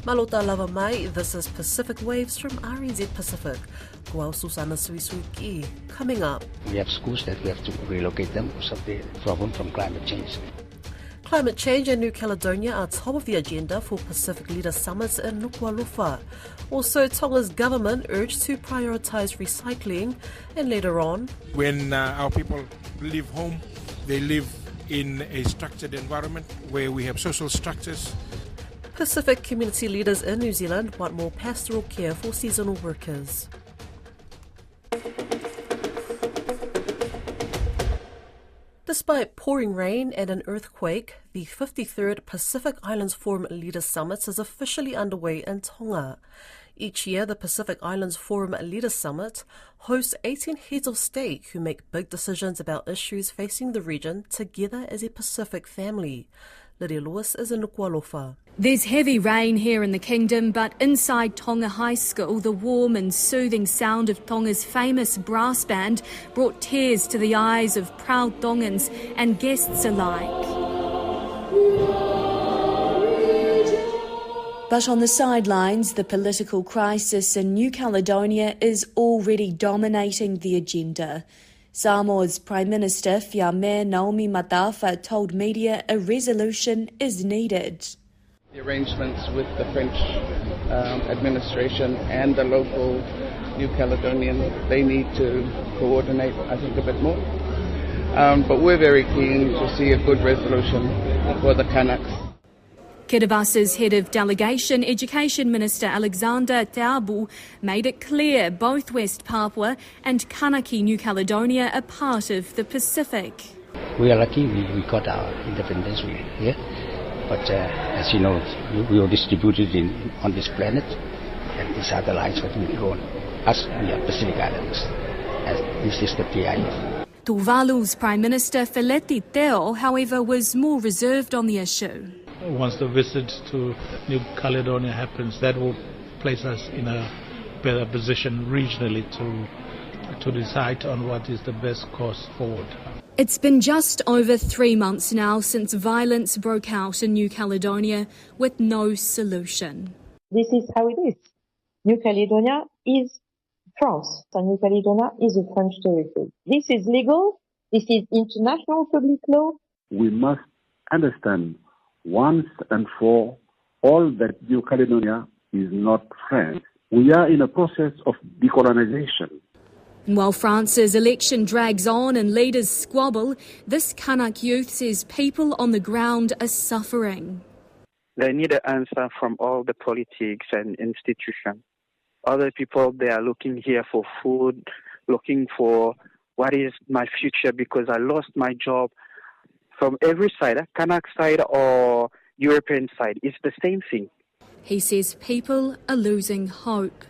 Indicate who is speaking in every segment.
Speaker 1: Malota lava mai, this is Pacific Waves from RNZ Pacific. Kuau Susana Suisuiki. Coming up.
Speaker 2: We have schools that we have to relocate them because of the problem from climate change.
Speaker 1: Climate change and New Caledonia are top of the agenda for Pacific Leader Summits in Nuku'alofa. Also, Tonga's government urged to prioritise recycling. And later on,
Speaker 3: when our people leave home, they live in a structured environment where we have social structures.
Speaker 1: Pacific community leaders in New Zealand want more pastoral care for seasonal workers. Despite pouring rain and an earthquake, the 53rd Pacific Islands Forum Leaders Summit is officially underway in Tonga. Each year, the Pacific Islands Forum Leaders Summit hosts 18 heads of state who make big decisions about issues facing the region together as a Pacific family. Lydia Lewis is in Nuku'alofa.
Speaker 4: There's heavy rain here in the kingdom, but inside Tonga High School, the warm and soothing sound of Tonga's famous brass band brought tears to the eyes of proud Tongans and guests alike. But on the sidelines, the political crisis in New Caledonia is already dominating the agenda. Samoa's Prime Minister Fiame Naomi Matafa told media a resolution is needed.
Speaker 5: The arrangements with the French administration and the local New Caledonian, they need to coordinate, I think, a bit more. But we're very keen to see a good resolution for the Kanaks.
Speaker 4: Kiribasa's head of delegation, Education Minister Alexander Teabu, made it clear both West Papua and Kanaki New Caledonia are part of the Pacific.
Speaker 2: We are lucky we got our independence here. But as you know, we are distributed on this planet, and these are the lines that we go on. Us, we are Pacific Islanders, as this is the PIF.
Speaker 4: Tuvalu's Prime Minister Feleti Teo, however, was more reserved on the issue.
Speaker 6: Once the visit to New Caledonia happens, that will place us in a better position regionally to decide on what is the best course forward.
Speaker 4: It's been just over 3 months now since violence broke out in New Caledonia with no solution.
Speaker 7: This is how it is. New Caledonia is France, and New Caledonia is a French territory. This is legal. This is international public law.
Speaker 8: We must understand once and for all that New Caledonia is not France. We are in a process of decolonization.
Speaker 4: While France's election drags on and leaders squabble, this Kanak youth says people on the ground are suffering.
Speaker 9: They need an answer from all the politics and institutions. Other people, they are looking here for food, looking for what is my future because I lost my job. From every side, Kanak side or European side, it's the same thing.
Speaker 4: He says people are losing hope.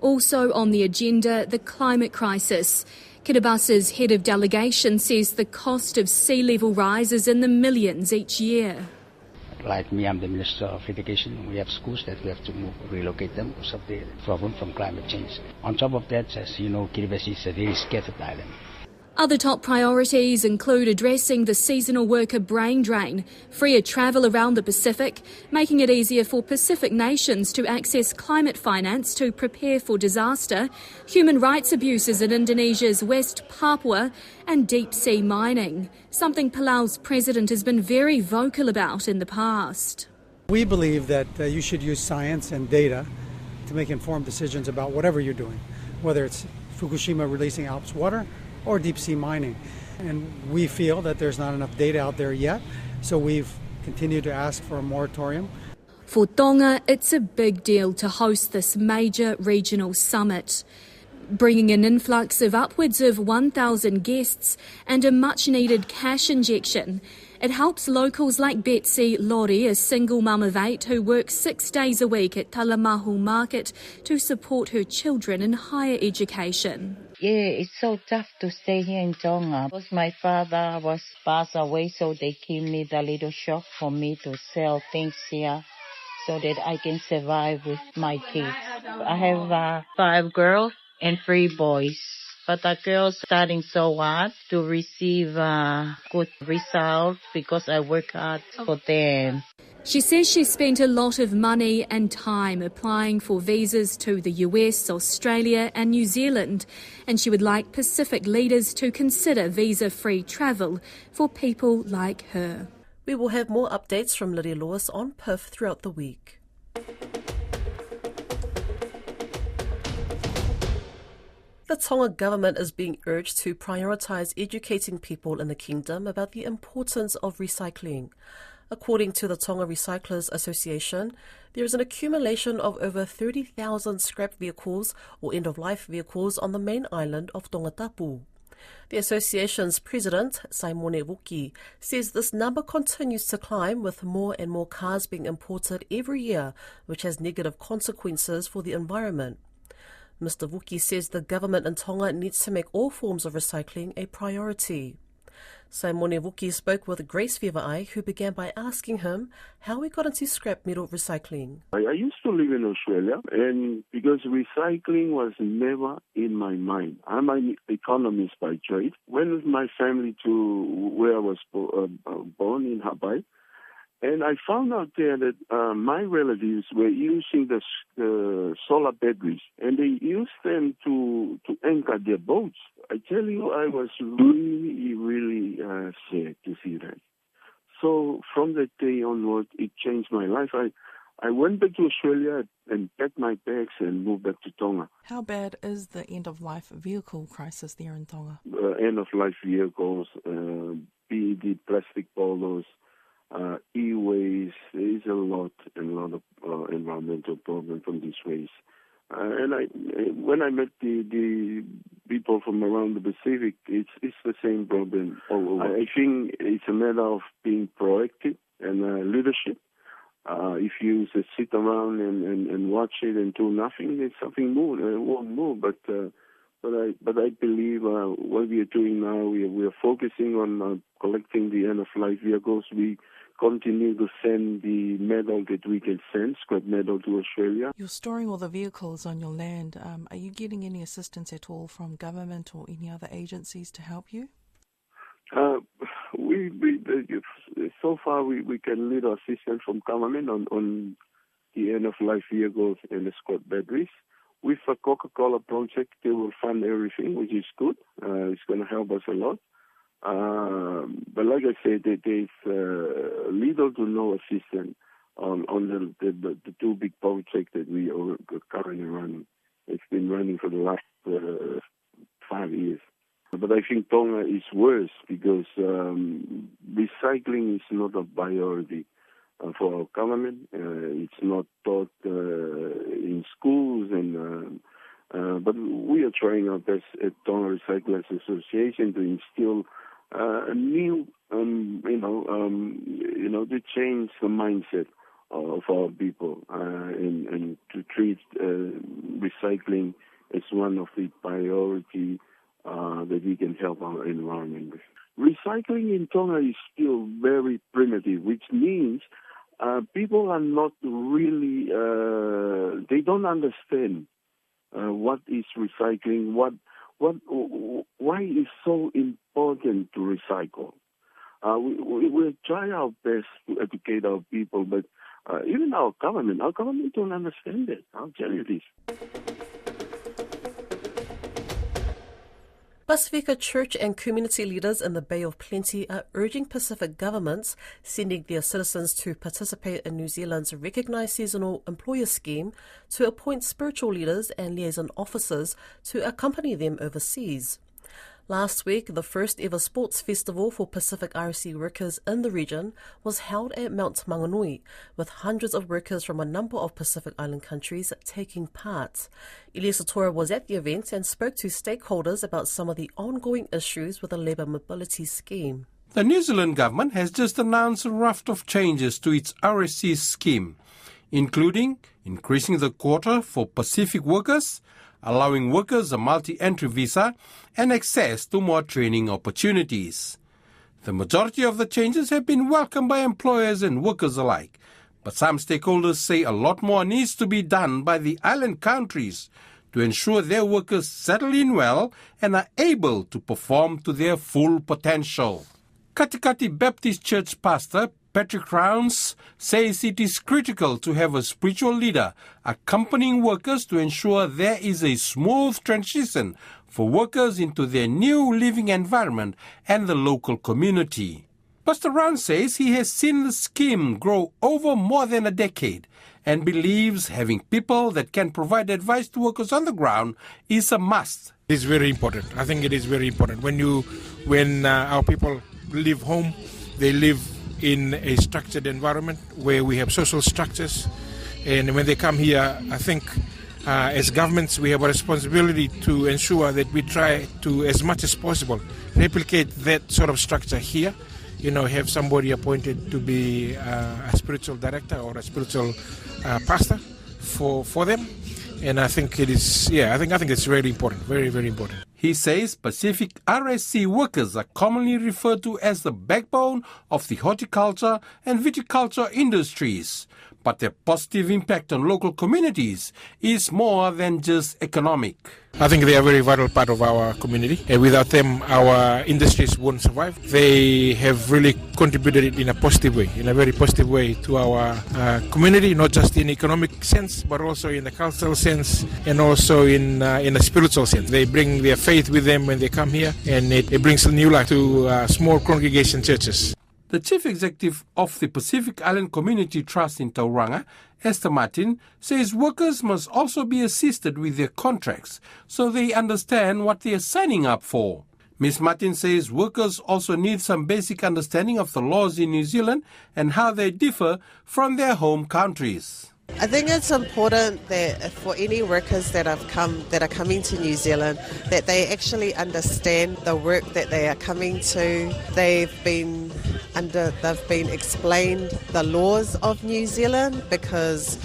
Speaker 4: Also on the agenda, the climate crisis. Kiribasa's head of delegation says the cost of sea level rises in the millions each year.
Speaker 2: Like me, I'm the Minister of Education. We have schools that we have to relocate them because of the problem from climate change. On top of that, as you know, Kiribati is a very scattered island.
Speaker 4: Other top priorities include addressing the seasonal worker brain drain, freer travel around the Pacific, making it easier for Pacific nations to access climate finance to prepare for disaster, human rights abuses in Indonesia's West Papua, and deep-sea mining, something Palau's president has been very vocal about in the past.
Speaker 10: We believe that you should use science and data to make informed decisions about whatever you're doing, whether it's Fukushima releasing Alps water or deep-sea mining. And we feel that there's not enough data out there yet, so we've continued to ask for a moratorium.
Speaker 4: For Tonga, it's a big deal to host this major regional summit, bringing an influx of upwards of 1,000 guests and a much-needed cash injection. It helps locals like Betsy Lori, a single mum of 8 who works 6 days a week at Talamahu Market to support her children in higher education.
Speaker 11: Yeah, it's so tough to stay here in Tonga because my father was passed away, so they give me the little shop for me to sell things here so that I can survive with my kids. I have 5 girls and 3 boys. But the girls studying so hard to receive good results because I work hard for them.
Speaker 4: She says she spent a lot of money and time applying for visas to the US, Australia and New Zealand, and she would like Pacific leaders to consider visa-free travel for people like her.
Speaker 1: We will have more updates from Lydia Lewis on PIF throughout the week. The Tonga government is being urged to prioritise educating people in the kingdom about the importance of recycling. According to the Tonga Recyclers Association, there is an accumulation of over 30,000 scrap vehicles or end-of-life vehicles on the main island of Tongatapu. The association's president, Simone Vuki, says this number continues to climb with more and more cars being imported every year, which has negative consequences for the environment. Mr. Vuki says the government in Tonga needs to make all forms of recycling a priority. Simone Vuki spoke with Grace Vivai, who began by asking him how he got into scrap metal recycling.
Speaker 12: I used to live in Australia, and because recycling was never in my mind. I'm an economist by trade. Went with my family to where I was born in Hawaii, and I found out there that my relatives were using the solar batteries, and they used them to anchor their boats. I tell you, I was really sad to see that. So from that day onward, it changed my life. I went back to Australia and packed my bags and moved back to Tonga.
Speaker 13: How bad is the end-of-life vehicle crisis there in Tonga?
Speaker 12: End-of-life vehicles, PET plastic bottles, e-waste. There is a lot of environmental problem from this waste. When I met the people from around the Pacific, it's the same problem all over. I think it's a matter of being proactive and leadership. If you just sit around and watch it and do nothing, then something move. It won't move. But I believe what we are doing now, we are focusing on collecting the end-of-life vehicles. We continue to send the metal that we can send, scrap metal, to Australia.
Speaker 13: You're storing all the vehicles on your land. Are you getting any assistance at all from government or any other agencies to help you? So far we can lead assistance from government on the end-of-life vehicles and the scrap batteries. With a Coca-Cola project, they will fund everything, which is good. It's going to help us a lot. But like I said, there's little to no assistance on the two big projects that we are currently running. It's been running for the last 5 years. But I think Tonga is worse because recycling is not a priority for our government. It's not taught in schools, but we are trying our best at Tonga Recyclers Association to instill a new, to change the mindset of our people and to treat recycling as one of the priority that we can help our environment with. Recycling in Tonga is still very primitive, which means people are not really, they don't understand what is recycling, why it's so important to recycle. We'll try our best to educate our people, but even our government don't understand it. I'll tell you this.
Speaker 1: Pasifika church and community leaders in the Bay of Plenty are urging Pacific governments sending their citizens to participate in New Zealand's recognised seasonal employer scheme to appoint spiritual leaders and liaison officers to accompany them overseas. Last week, the first ever sports festival for Pacific RC workers in the region was held at Mount Maunganui, with hundreds of workers from a number of Pacific Island countries taking part. Iliesa Tora was at the event and spoke to stakeholders about some of the ongoing issues with the labour mobility scheme.
Speaker 14: The New Zealand government has just announced a raft of changes to its RSC scheme, including increasing the quota for Pacific workers, allowing workers a multi-entry visa and access to more training opportunities. The majority of the changes have been welcomed by employers and workers alike, but some stakeholders say a lot more needs to be done by the island countries to ensure their workers settle in well and are able to perform to their full potential. Katikati Baptist Church pastor Patrick Rounds says it is critical to have a spiritual leader accompanying workers to ensure there is a smooth transition for workers into their new living environment and the local community. Pastor Rounds says he has seen the scheme grow over more than a decade and believes having people that can provide advice to workers on the ground is a must.
Speaker 3: It is very important. I think it is very important. When our people leave home, they live in a structured environment where we have social structures. And when they come here, I think as governments, we have a responsibility to ensure that we try to, as much as possible, replicate that sort of structure here. Have somebody appointed to be a spiritual director or a spiritual pastor for them. And I think it is, I think it's really important, very, very important.
Speaker 14: He says Pacific RSC workers are commonly referred to as the backbone of the horticulture and viticulture industries. But their positive impact on local communities is more than just economic.
Speaker 3: I think they are a very vital part of our community, and without them, our industries won't survive. They have really contributed in a positive way, in a very positive way to our community, not just in economic sense, but also in the cultural sense, and also in a spiritual sense. They bring their faith with them when they come here, and it brings a new life to small congregation churches.
Speaker 14: The Chief Executive of the Pacific Island Community Trust in Tauranga, Esther Martin, says workers must also be assisted with their contracts so they understand what they are signing up for. Ms. Martin says workers also need some basic understanding of the laws in New Zealand and how they differ from their home countries.
Speaker 15: I think it's important that for any workers that are coming to New Zealand, that they actually understand the work that they are coming to. They've been explained the laws of New Zealand, because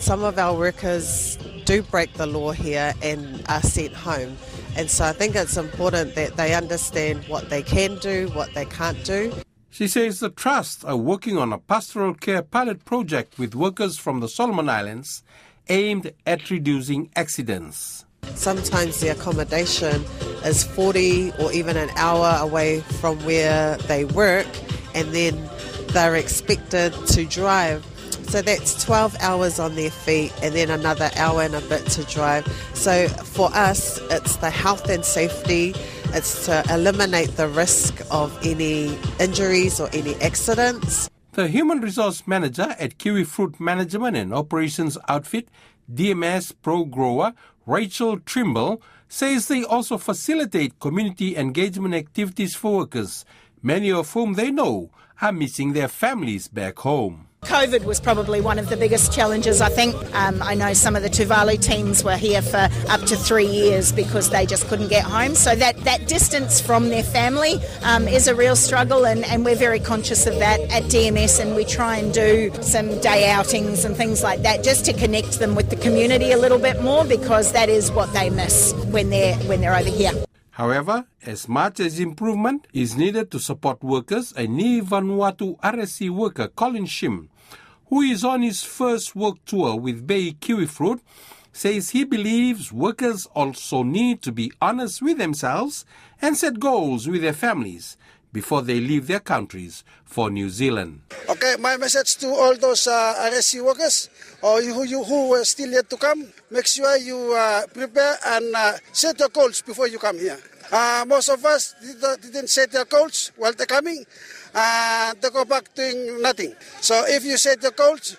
Speaker 15: some of our workers do break the law here and are sent home. And so I think it's important that they understand what they can do, what they can't do.
Speaker 14: She says the Trust are working on a pastoral care pilot project with workers from the Solomon Islands aimed at reducing accidents.
Speaker 15: Sometimes the accommodation is 40 or even an hour away from where they work, and then they're expected to drive. So that's 12 hours on their feet and then another hour and a bit to drive. So for us, it's the health and safety. It's to eliminate the risk of any injuries or any accidents.
Speaker 14: The Human Resource Manager at Kiwi Fruit Management and Operations Outfit, DMS Pro Grower, Rachel Trimble, says they also facilitate community engagement activities for workers, many of whom they know are missing their families back home.
Speaker 16: COVID was probably one of the biggest challenges, I think. I know some of the Tuvalu teams were here for up to 3 years because they just couldn't get home. So that distance from their family is a real struggle, and we're very conscious of that at DMS, and we try and do some day outings and things like that just to connect them with the community a little bit more, because that is what they miss when they're over here.
Speaker 14: However, as much as improvement is needed to support workers, a Ni Vanuatu RSC worker, Colin Shim, who is on his first work tour with Bay Kiwi Fruit, says he believes workers also need to be honest with themselves and set goals with their families before they leave their countries for New Zealand.
Speaker 17: Okay, my message to all those RSC workers or who are still yet to come, make sure you prepare and set your goals before you come here. Most of us didn't set their goals while they're coming, they go back doing nothing. So if you set your goals,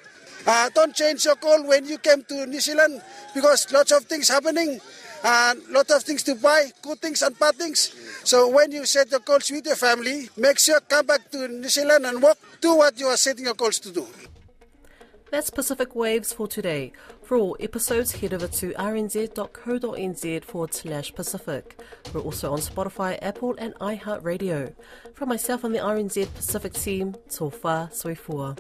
Speaker 17: don't change your goal when you came to New Zealand, because lots of things happening, lots of things to buy, good things and bad things. So when you set your goals with your family, make sure come back to New Zealand and work, do what you are setting your goals to do.
Speaker 1: That's Pacific Waves for today. For all episodes, head over to rnz.co.nz/Pacific. We're also on Spotify, Apple and iHeartRadio. From myself and the RNZ Pacific team, tō whā soifua.